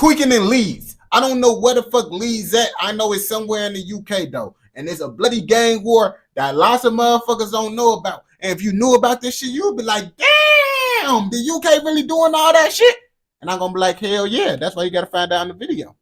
tweaking in Leeds. I don't know where the fuck Leeds at. I know it's somewhere in the UK though. And it's a bloody gang war that lots of motherfuckers don't know about. And if you knew about this shit, you'd be like, damn, the UK really doing all that shit? And I'm gonna be like, hell yeah. That's why you gotta find out in the video.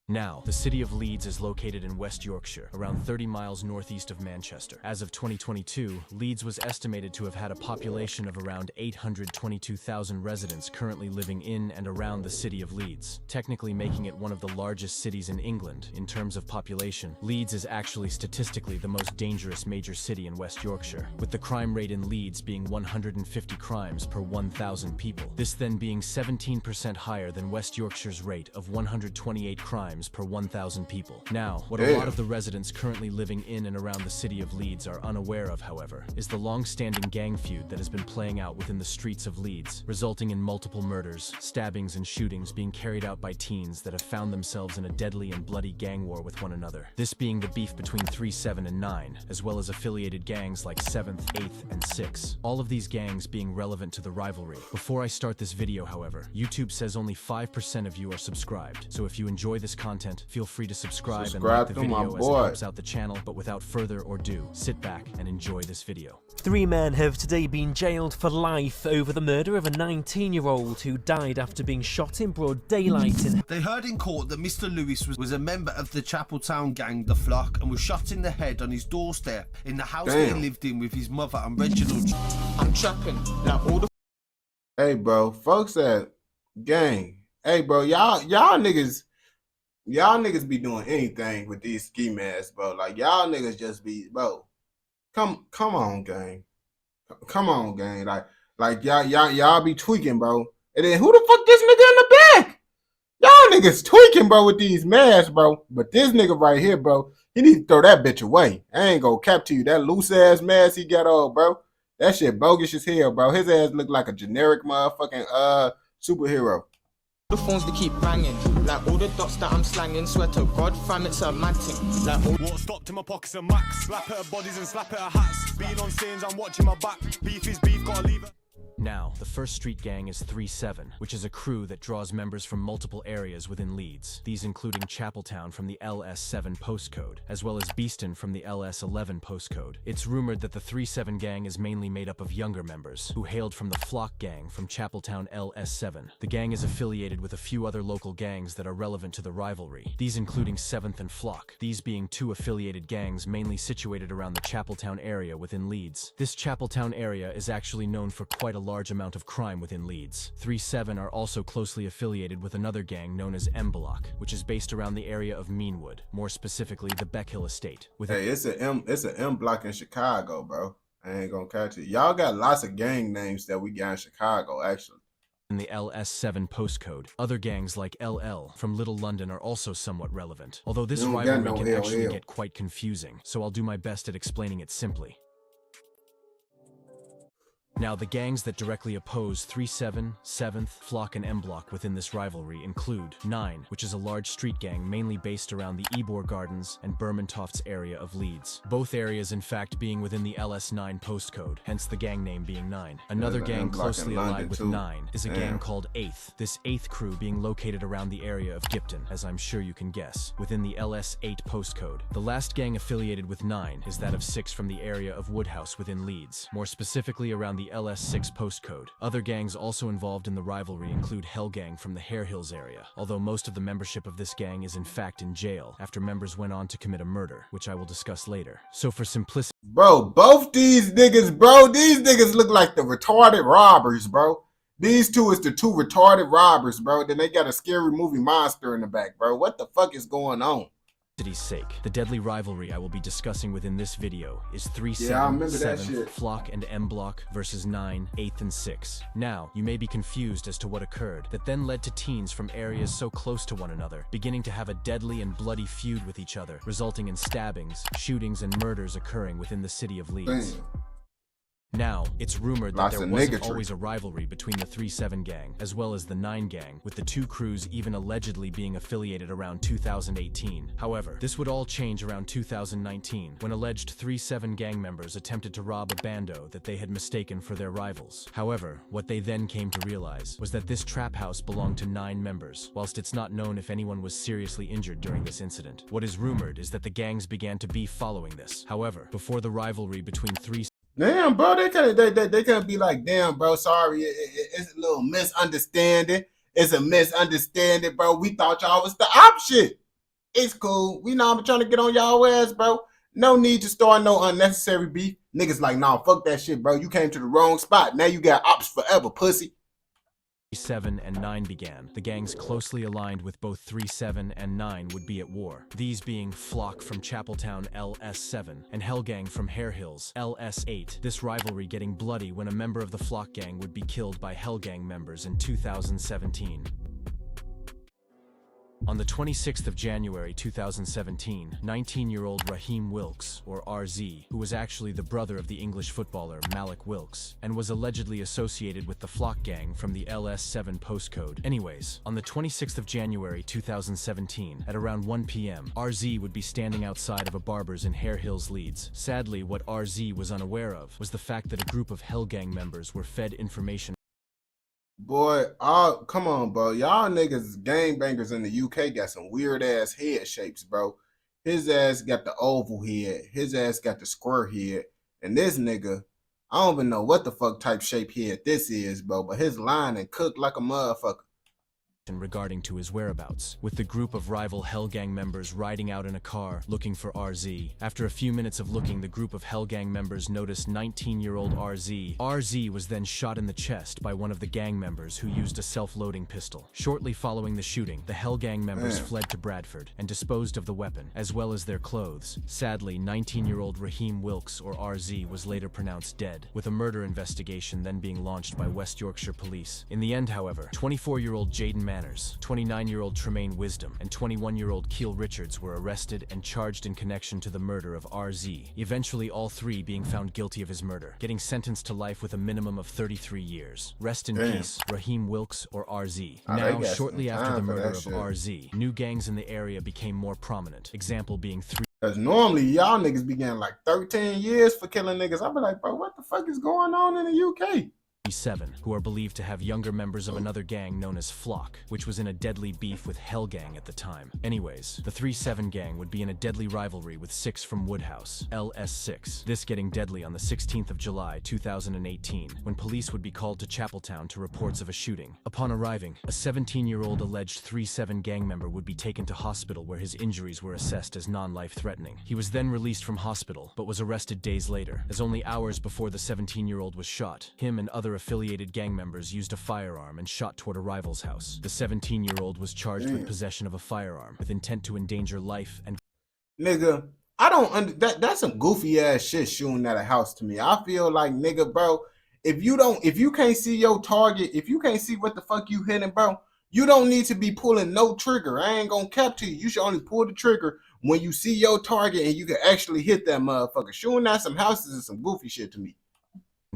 Now, the city of Leeds is located in West Yorkshire, around 30 miles northeast of Manchester. As of 2022, Leeds was estimated to have had a population of around 822,000 residents currently living in and around the city of Leeds, technically making it one of the largest cities in England. In terms of population, Leeds is actually statistically the most dangerous major city in West Yorkshire, with the crime rate in Leeds being 150 crimes per 1,000 people. This then being 17% higher than West Yorkshire's rate of 128 crimes per 1,000 people. Now, what a lot of the residents currently living in and around the city of Leeds are unaware of, however, is the long-standing gang feud that has been playing out within the streets of Leeds, resulting in multiple murders, stabbings, and shootings being carried out by teens that have found themselves in a deadly and bloody gang war with one another. This being the beef between 3, 7, and 9, as well as affiliated gangs like 7th, 8th, and 6. All of these gangs being relevant to the rivalry. Before I start this video, however, YouTube says only 5% of you are subscribed, so if you enjoy this content, feel free to subscribe and like the video as it helps out the channel. But without further ado, sit back and enjoy this video. 3 men have today been jailed for life over the murder of a 19-year-old who died after being shot in broad daylight. They heard in court that Mr. Lewis was a member of the Chapeltown gang, The Flock, and was shot in the head on his doorstep in the house that he lived in with his mother and Reginald. I'm trapping like all the. Hey, bro, folks at gang. Hey, bro, y'all niggas be doing anything with these ski masks, bro. Like, y'all niggas just be, bro. Come on, gang. Come on, gang. Like y'all be tweaking, bro. And then who the fuck this nigga in the back? Y'all niggas tweaking, bro, with these masks, bro. But this nigga right here, bro, he need to throw that bitch away. I ain't gonna cap to you. That loose ass mask he got on, bro. That shit bogus as hell, bro. His ass look like a generic motherfucking superhero. The phones they keep banging, like all the dots that I'm slanging. Swear to God, fam, it's a mad thing. Like all what stopped in my pockets and max. Slap at her bodies and slap at her hats. Being on scenes, I'm watching my back. Beef is beef, gotta leave it. Now, the first street gang is 3-7, which is a crew that draws members from multiple areas within Leeds, these including Chapeltown from the LS7 postcode, as well as Beeston from the LS11 postcode. It's rumored that the 3-7 gang is mainly made up of younger members, who hailed from the Flock gang from Chapeltown LS7. The gang is affiliated with a few other local gangs that are relevant to the rivalry, these including 7th and Flock, these being 2 affiliated gangs mainly situated around the Chapeltown area within Leeds. This Chapeltown area is actually known for quite a large amount of crime within Leeds. 3-7 are also closely affiliated with another gang known as M-Block, which is based around the area of Meanwood, more specifically the Beckhill estate. Hey, it's an M-Block in Chicago, bro. I ain't gonna catch it. Y'all got lots of gang names that we got in Chicago, actually. In the LS7 postcode, other gangs like LL from Little London are also somewhat relevant, although this rivalry can actually get quite confusing, so I'll do my best at explaining it simply. Now, the gangs that directly oppose 3-7, 7th, Flock, and M-Block within this rivalry include 9, which is a large street gang mainly based around the Ebor Gardens and Bermontofts area of Leeds. Both areas, in fact, being within the LS9 postcode, hence the gang name being 9. Another gang closely allied with 9 is a gang called 8th, this 8th crew being located around the area of Gipton, as I'm sure you can guess, within the LS8 postcode. The last gang affiliated with 9 is that of 6 from the area of Woodhouse within Leeds, more specifically around the LS6 postcode. Other gangs also involved in the rivalry include Hell Gang from the Hare Hills area, although most of the membership of this gang is in fact in jail after members went on to commit a murder, which I will discuss later. So for simplicity, bro, both these niggas look like the retarded robbers, bro. These two is the 2 retarded robbers, bro. Then they got a scary movie monster in the back, bro. What the fuck is going on? Sake, the deadly rivalry I will be discussing within this video is 3-7, 7th, Flock, and M-Block versus 9, 8th, and 6. Now, you may be confused as to what occurred that then led to teens from areas so close to one another beginning to have a deadly and bloody feud with each other, resulting in stabbings, shootings, and murders occurring within the city of Leeds. Damn. Now, it's rumored that Lots there of wasn't niggatry. always a rivalry between the 3-7 gang as well as the 9 gang, with the two crews even allegedly being affiliated around 2018. However, this would all change around 2019, when alleged 3-7 gang members attempted to rob a bando that they had mistaken for their rivals. However, what they then came to realize was that this trap house belonged to 9 members, whilst it's not known if anyone was seriously injured during this incident. What is rumored is that the gangs began to beef following this. However, before the rivalry between 3 Damn, bro, they couldn't be like, damn, bro, sorry, it's a little misunderstanding. It's a misunderstanding, bro. We thought y'all was the option. It's cool. We know I'm trying to get on y'all ass, bro. No need to start no unnecessary beef. Niggas like, nah, fuck that shit, bro. You came to the wrong spot. Now you got ops forever, pussy. 7 and 9 began, the gangs closely aligned with both 3-7 and 9 would be at war. These being Flock from Chapeltown LS7 and Hellgang from Hare Hills LS8. This rivalry getting bloody when a member of the Flock gang would be killed by Hellgang members in 2017. On the 26th of January 2017, 19-year-old Raheem Wilkes, or RZ, who was actually the brother of the English footballer Malik Wilkes, and was allegedly associated with the Flock gang from the LS7 postcode. Anyways, on the 26th of January 2017, at around 1 p.m., RZ would be standing outside of a barber's in Hare Hills, Leeds. Sadly, what RZ was unaware of was the fact that a group of Hellgang members were fed information. Boy, come on, bro. Y'all niggas, gangbangers in the UK got some weird ass head shapes, bro. His ass got the oval head. His ass got the square head. And this nigga, I don't even know what the fuck type shape head this is, bro. But his line and cooked like a motherfucker. Regarding to his whereabouts, with the group of rival Hellgang members riding out in a car looking for RZ. After a few minutes of looking, the group of Hellgang members noticed 19-year-old RZ. RZ was then shot in the chest by one of the gang members who used a self-loading pistol. Shortly following the shooting, the Hellgang members fled to Bradford and disposed of the weapon, as well as their clothes. Sadly, 19-year-old Raheem Wilkes, or RZ, was later pronounced dead, with a murder investigation then being launched by West Yorkshire Police. In the end, however, 24-year-old Jaden Manners, 29-year-old Tremaine Wisdom, and 21-year-old Keel Richards were arrested and charged in connection to the murder of RZ, eventually all three being found guilty of his murder, getting sentenced to life with a minimum of 33 years. Rest in peace, Raheem Wilkes, or RZ. Now, shortly after the murder of RZ, new gangs in the area became more prominent, example being 3. Because normally y'all niggas be getting like 13 years for killing niggas. I be like, bro, what the fuck is going on in the UK? 7, who are believed to have younger members of another gang known as Flock, which was in a deadly beef with Hellgang at the time. Anyways, the 3-7 gang would be in a deadly rivalry with 6 from Woodhouse, LS6. This getting deadly on the 16th of July 2018, when police would be called to Chapeltown to reports of a shooting. Upon arriving, a 17-year-old alleged 3-7 gang member would be taken to hospital where his injuries were assessed as non-life threatening. He was then released from hospital, but was arrested days later, as only hours before the 17-year-old was shot. Him and other affiliated gang members used a firearm and shot toward a rival's house. The 17-year-old was charged with possession of a firearm with intent to endanger life and... Nigga, I don't that's some goofy ass shit shooting at a house to me. I feel like, nigga, bro, if you can't see your target, if you can't see what the fuck you hitting, bro, you don't need to be pulling no trigger. I ain't gonna cap to you. You should only pull the trigger when you see your target and you can actually hit that motherfucker. Shooting at some houses is some goofy shit to me.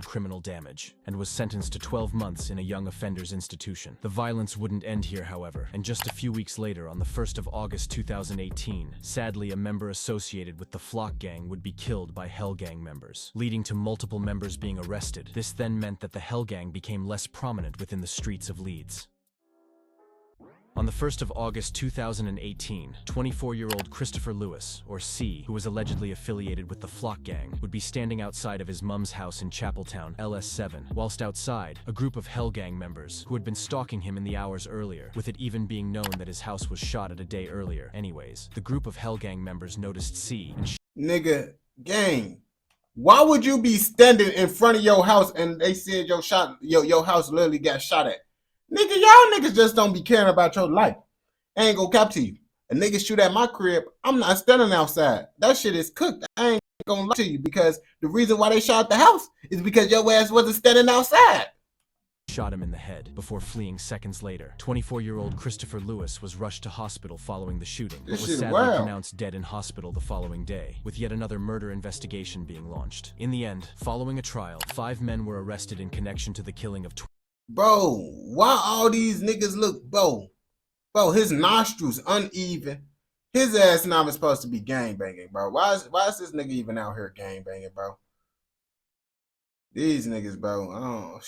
Criminal damage, and was sentenced to 12 months in a young offenders institution. The violence wouldn't end here, however, and just a few weeks later, on the 1st of August 2018, sadly a member associated with the Flock gang would be killed by Hellgang members, leading to multiple members being arrested. This then meant that the Hellgang became less prominent within the streets of Leeds. On the 1st of August 2018, 24-year-old Christopher Lewis, or C, who was allegedly affiliated with the Flock gang, would be standing outside of his mum's house in Chapeltown, LS7. Whilst outside, a group of Hellgang members, who had been stalking him in the hours earlier, with it even being known that his house was shot a day earlier. Anyways, the group of Hellgang members noticed C and Nigga, gang, why would you be standing in front of your house and they said your house literally got shot at? Nigga, y'all niggas just don't be caring about your life. I ain't gonna cap to you. A nigga shoot at my crib, I'm not standing outside. That shit is cooked. I ain't gonna lie to you because the reason why they shot the house is because your ass wasn't standing outside. shot him in the head before fleeing seconds later. 24-year-old Christopher Lewis was rushed to hospital following the shooting, but was sadly pronounced dead in hospital the following day, with yet another murder investigation being launched. In the end, following a trial, 5 men were arrested in connection to the killing of Bro, why all these niggas look, bro, his nostrils uneven. His ass not even supposed to be gangbanging, bro. Why is this nigga even out here gangbanging, bro? These niggas, bro. Oh,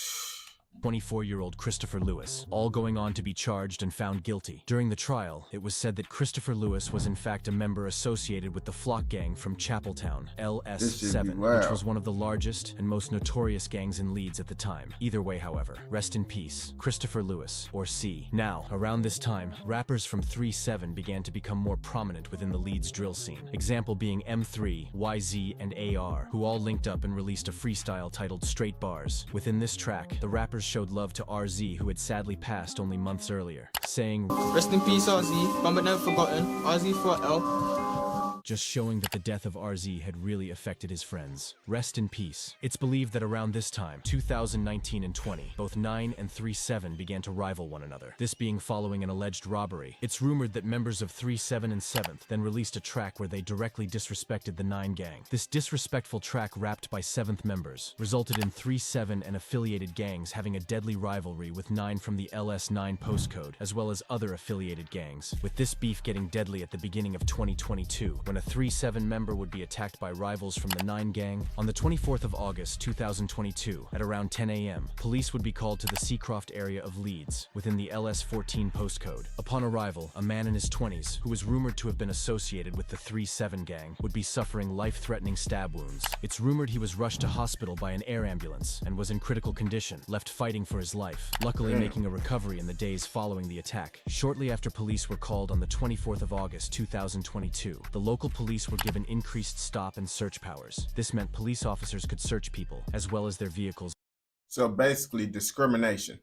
24-year-old Christopher Lewis, all going on to be charged and found guilty. During the trial, it was said that Christopher Lewis was in fact a member associated with the Flock Gang from Chapeltown, LS7, which was one of the largest and most notorious gangs in Leeds at the time. Either way, however, rest in peace, Christopher Lewis, or C. Now, around this time, rappers from 3-7 began to become more prominent within the Leeds drill scene. Example being M3, YZ, and AR, who all linked up and released a freestyle titled Straight Bars. Within this track, the rappers showed love to RZ, who had sadly passed only months earlier, saying, Rest in peace, RZ, but never forgotten. RZ for L. just showing that the death of RZ had really affected his friends. Rest in peace. It's believed that around this time, 2019 and 20, both 9 and 3-7 began to rival one another, this being following an alleged robbery. It's rumored that members of 3-7 and 7th then released a track where they directly disrespected the 9 gang. This disrespectful track, rapped by 7th members, resulted in 3-7 and affiliated gangs having a deadly rivalry with 9 from the LS9 postcode, as well as other affiliated gangs, with this beef getting deadly at the beginning of 2022, when a 3-7 member would be attacked by rivals from the 9 gang. On the 24th of August 2022, at around 10 a.m., police would be called to the Seacroft area of Leeds, within the LS14 postcode. Upon arrival, a man in his 20s, who was rumored to have been associated with the 3-7 gang, would be suffering life-threatening stab wounds. It's rumored he was rushed to hospital by an air ambulance and was in critical condition, left fighting for his life, luckily making a recovery in the days following the attack. Shortly after police were called on the 24th of August 2022, the local police were given increased stop and search powers. This meant police officers could search people, as well as their vehicles. So basically discrimination.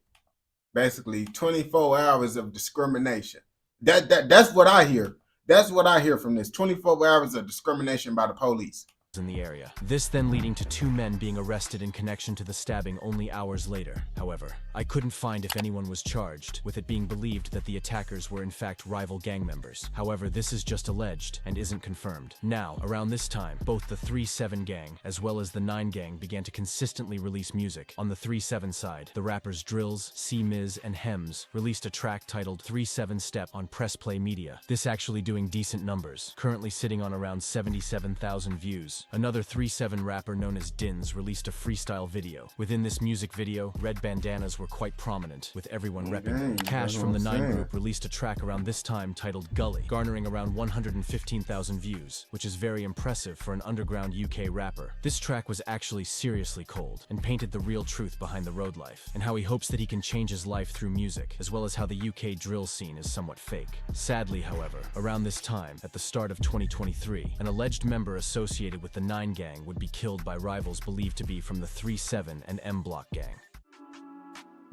Basically 24 hours of discrimination. That's what I hear. That's what I hear from this. 24 hours of discrimination by the police in the area. This then leading to 2 men being arrested in connection to the stabbing only hours later. However, I couldn't find if anyone was charged, with it being believed that the attackers were in fact rival gang members. However, this is just alleged and isn't confirmed. Now, around this time, both the 3-7 gang as well as the 9 gang began to consistently release music. On the 3-7 side, the rappers Drills, C-Miz, and Hems released a track titled 3-7 Step on Press Play Media. This actually doing decent numbers, currently sitting on around 77,000 views. Another 3-7 rapper known as Dins released a freestyle video. Within this music video, red bandanas were quite prominent, with everyone repping. Cash from the 9 group released a track around this time titled Gully, garnering around 115,000 views, which is very impressive for an underground UK rapper. This track was actually seriously cold, and painted the real truth behind the road life, and how he hopes that he can change his life through music, as well as how the UK drill scene is somewhat fake. Sadly, however, around this time, at the start of 2023, an alleged member associated with the 9 gang would be killed by rivals believed to be from the 3-7 and M Block gang.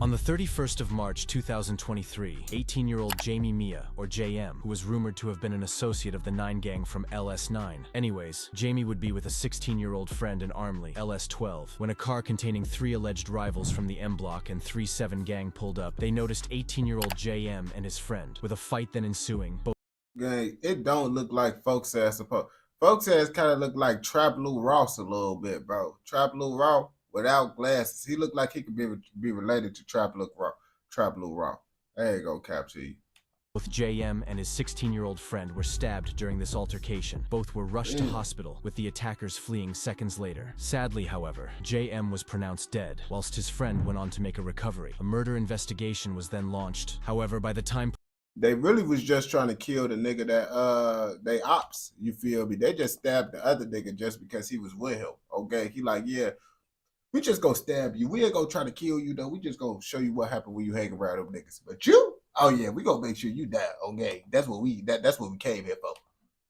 On the 31st of March 2023, 18-year-old Jamie Mia, or JM, who was rumored to have been an associate of the 9 gang from LS9. Anyways, Jamie would be with a 16-year-old friend in Armley, LS12, when a car containing 3 alleged rivals from the M Block and 3-7 gang pulled up. They noticed 18-year-old JM and his friend, with a fight then ensuing. Gang, it don't look like folks ass supposed. Folks ass kind of look like Trap Lou Ross a little bit, bro. Trap Lou Ross without glasses. He looked like he could be related to Trap Lou Ross. There you go, Cap T. Both JM and his 16-year-old friend were stabbed during this altercation. Both were rushed to hospital, with the attackers fleeing seconds later. Sadly, however, JM was pronounced dead, whilst his friend went on to make a recovery. A murder investigation was then launched. However, by the time they really was just trying to kill the nigga that they ops, you feel me? They just stabbed the other nigga just because he was with him. Okay, he like, yeah, we just gonna stab you. We ain't gonna try to kill you though. We just gonna show you what happened when you hang around them niggas. But you, oh yeah, we gonna make sure you die. Okay, that's what we came here for.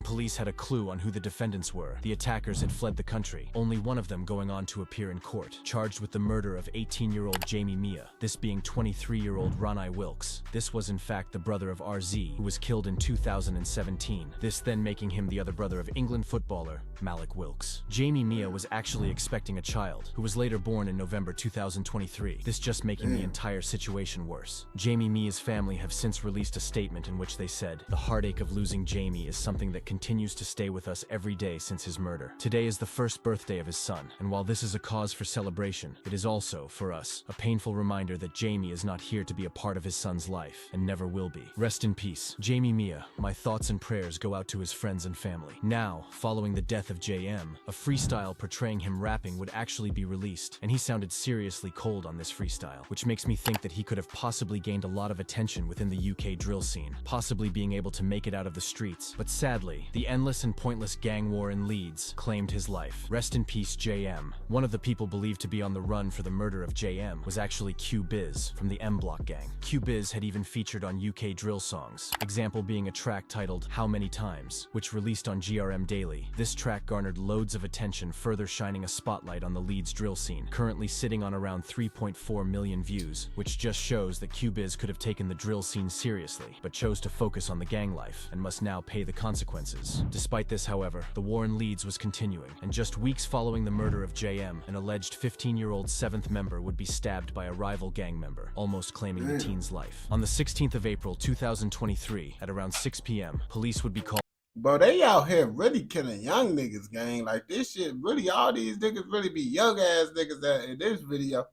Police had a clue on who the defendants were. The attackers had fled the country, only one of them going on to appear in court, charged with the murder of 18-year-old Jamie Mia, this being 23-year-old Ronai Wilkes. This was in fact the brother of RZ, who was killed in 2017, this then making him the other brother of England footballer Malik Wilkes. Jamie Mia was actually expecting a child, who was later born in November 2023, this just making the entire situation worse. Jamie Mia's family have since released a statement in which they said, "The heartache of losing Jamie is something that continues to stay with us every day since his murder. Today is the first birthday of his son, and while this is a cause for celebration, it is also, for us, a painful reminder that Jamie is not here to be a part of his son's life, and never will be. Rest in peace, Jamie Mia. My thoughts and prayers go out to his friends and family." Now, following the death of JM, a freestyle portraying him rapping would actually be released, and he sounded seriously cold on this freestyle, which makes me think that he could have possibly gained a lot of attention within the UK drill scene, possibly being able to make it out of the streets. But sadly, the endless and pointless gang war in Leeds claimed his life. Rest in peace, JM. One of the people believed to be on the run for the murder of JM was actually Q-Biz from the M Block gang. Q-Biz had even featured on UK drill songs, example being a track titled How Many Times, which released on GRM Daily. This track garnered loads of attention, further shining a spotlight on the Leeds drill scene, currently sitting on around 3.4 million views, which just shows that Q-Biz could have taken the drill scene seriously, but chose to focus on the gang life, and must now pay the consequences. Despite this, however, the war in Leeds was continuing, and just weeks following the murder of JM, an alleged 15-year-old 7th member would be stabbed by a rival gang member, almost claiming the teen's life. On the 16th of April 2023, at around 6 p.m., police would be called. Bro, they out here really killing young niggas, gang. Like, this shit, really, all these niggas really be young-ass niggas that in this video.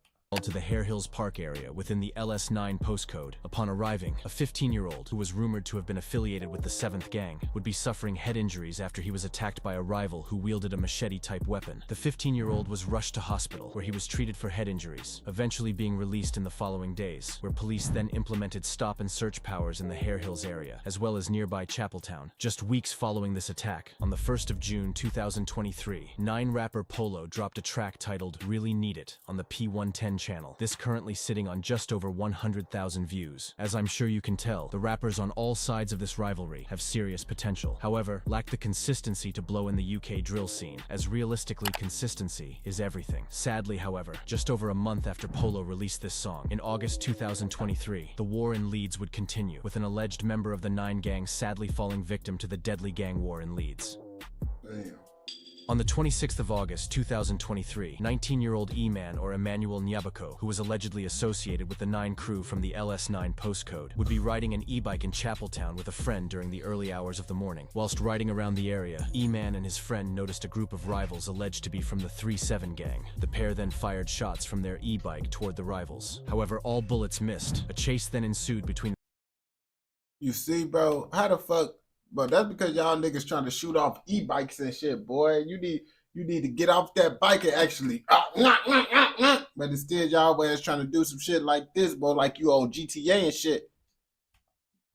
To the Hare Hills Park area within the LS9 postcode. Upon arriving, a 15-year-old, who was rumored to have been affiliated with the 7th gang, would be suffering head injuries after he was attacked by a rival who wielded a machete-type weapon. The 15-year-old was rushed to hospital, where he was treated for head injuries, eventually being released in the following days, where police then implemented stop and search powers in the Hare Hills area, as well as nearby Chapeltown. Just weeks following this attack, on the 1st of June 2023, 9 rapper Polo dropped a track titled Really Need It on the P110 channel, this currently sitting on just over 100,000 views. As I'm sure you can tell, the rappers on all sides of this rivalry have serious potential, however, lack the consistency to blow in the UK drill scene, as realistically consistency is everything. Sadly, however, just over a month after Polo released this song, in August 2023, the war in Leeds would continue, with an alleged member of the 9 gang sadly falling victim to the deadly gang war in Leeds. Damn. On the 26th of August 2023, 19-year-old E-Man or Emmanuel Nyabako, who was allegedly associated with the 9 crew from the LS9 postcode, would be riding an e-bike in Chapeltown with a friend during the early hours of the morning. Whilst riding around the area, E-Man and his friend noticed a group of rivals alleged to be from the 3-7 gang. The pair then fired shots from their e-bike toward the rivals. However, all bullets missed. A chase then ensued between. You see, bro, how the fuck? But that's because y'all niggas trying to shoot off e-bikes and shit, boy. You need to get off that bike and actually, but instead y'all always trying to do some shit like this, boy, like you on GTA and shit.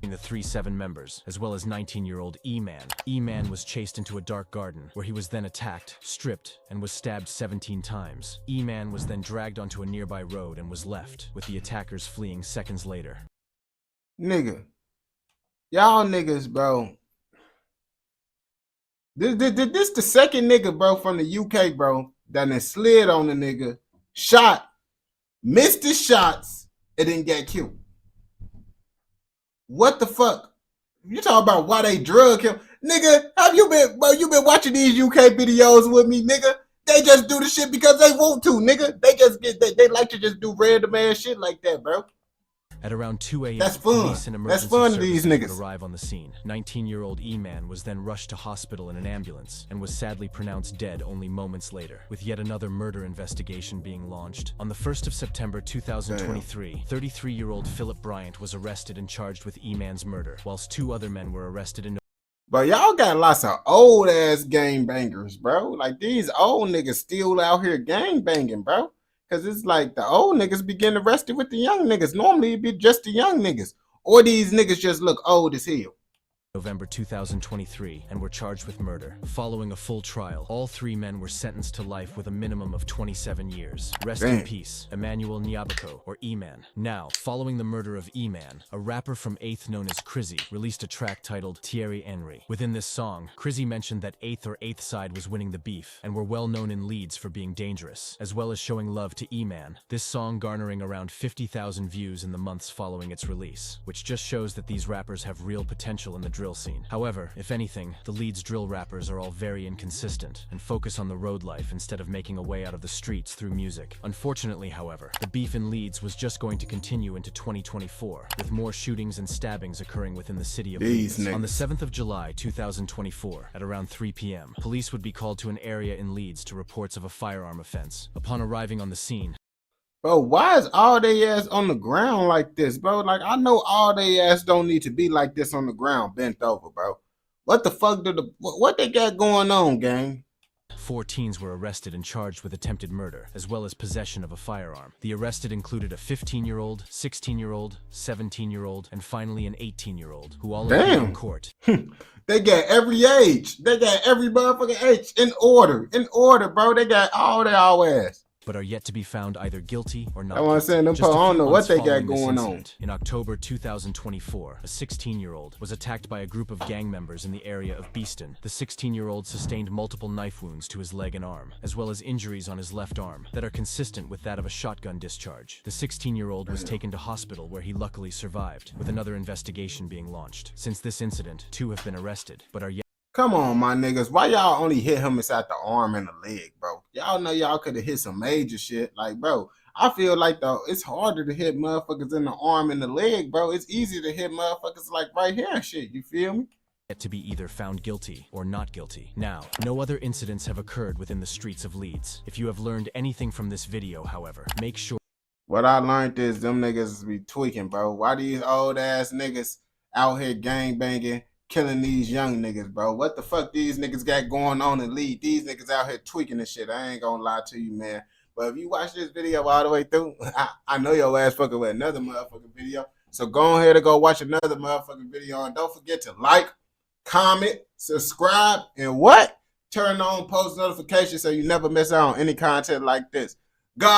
The 3-7 members, as well as 19-year-old E-Man. E-Man was chased into a dark garden, where he was then attacked, stripped, and was stabbed 17 times. E-Man was then dragged onto a nearby road and was left, with the attackers fleeing seconds later. Nigga, y'all niggas, bro. This the second nigga, bro, from the UK, bro, that then slid on the nigga, shot, missed his shots, and then got killed. What the fuck? You talking about why they drug him? Nigga, have you been, bro, you been watching these UK videos with me, nigga? They just do the shit because they want to, nigga. They just they like to just do random ass shit like that, bro. At around 2 a.m., that's fun. police and emergency That's fun to these services niggas. would arrive on the scene. 19-year-old E-Man was then rushed to hospital in an ambulance and was sadly pronounced dead only moments later, with yet another murder investigation being launched. On the 1st of September 2023, 33-year-old Philip Bryant was arrested and charged with E-Man's murder, whilst 2 other men were arrested in. But y'all got lots of old ass gang bangers, bro. Like these old niggas still out here gang banging, bro. Cause it's like the old niggas be getting arrested with the young niggas. Normally it'd be just the young niggas. Or these niggas just look old as hell. November 2023 and were charged with murder. Following a full trial, all 3 men were sentenced to life with a minimum of 27 years. Rest in peace, Emmanuel Nyabako, or E-Man. Now, following the murder of E-Man, a rapper from 8th known as Crizzy released a track titled Thierry Henry. Within this song, Crizzy mentioned that 8th or 8th side was winning the beef and were well known in Leeds for being dangerous, as well as showing love to E-Man. This song garnering around 50,000 views in the months following its release, which just shows that these rappers have real potential in the drill scene. However, if anything, the Leeds drill rappers are all very inconsistent and focus on the road life instead of making a way out of the streets through music. Unfortunately, however, the beef in Leeds was just going to continue into 2024, with more shootings and stabbings occurring within the city of Leeds. On the 7th of July 2024, at around 3 p.m., police would be called to an area in Leeds to reports of a firearm offense. Upon arriving on the scene, Bro, why is all they ass on the ground like this, bro? Like, I know all they ass don't need to be like this on the ground, bent over, bro. What the fuck what they got going on, gang? 4 teens were arrested and charged with attempted murder, as well as possession of a firearm. The arrested included a 15-year-old, 16-year-old, 17-year-old, and finally an 18-year-old, who all appeared in court. They got every age. They got every motherfucking age in order. In order, bro. They got all their ass. But are yet to be found either guilty or not. I want to say, I don't know what they got going on. In October 2024, a 16-year-old was attacked by a group of gang members in the area of Beeston. The 16-year-old sustained multiple knife wounds to his leg and arm, as well as injuries on his left arm that are consistent with that of a shotgun discharge. The 16-year-old was taken to hospital where he luckily survived, with another investigation being launched. Since this incident, 2 have been arrested, but are yet. Come on, my niggas. Why y'all only hit him inside the arm and the leg, bro? Y'all know y'all could have hit some major shit. Like, bro, I feel like, though, it's harder to hit motherfuckers in the arm and the leg, bro. It's easier to hit motherfuckers, like, right here and shit. You feel me? To be either found guilty or not guilty. Now, no other incidents have occurred within the streets of Leeds. If you have learned anything from this video, however, make sure. What I learned is them niggas be tweaking, bro. Why these old ass niggas out here gang banging, killing these young niggas, bro? What the fuck these niggas got going on in Leeds? These niggas out here tweaking and shit. I ain't gonna lie to you, man. But if you watch this video all the way through, I know your ass fucking with another motherfucking video. So go ahead and go watch another motherfucking video. And don't forget to like, comment, subscribe, and what? Turn on post notifications so you never miss out on any content like this. Go!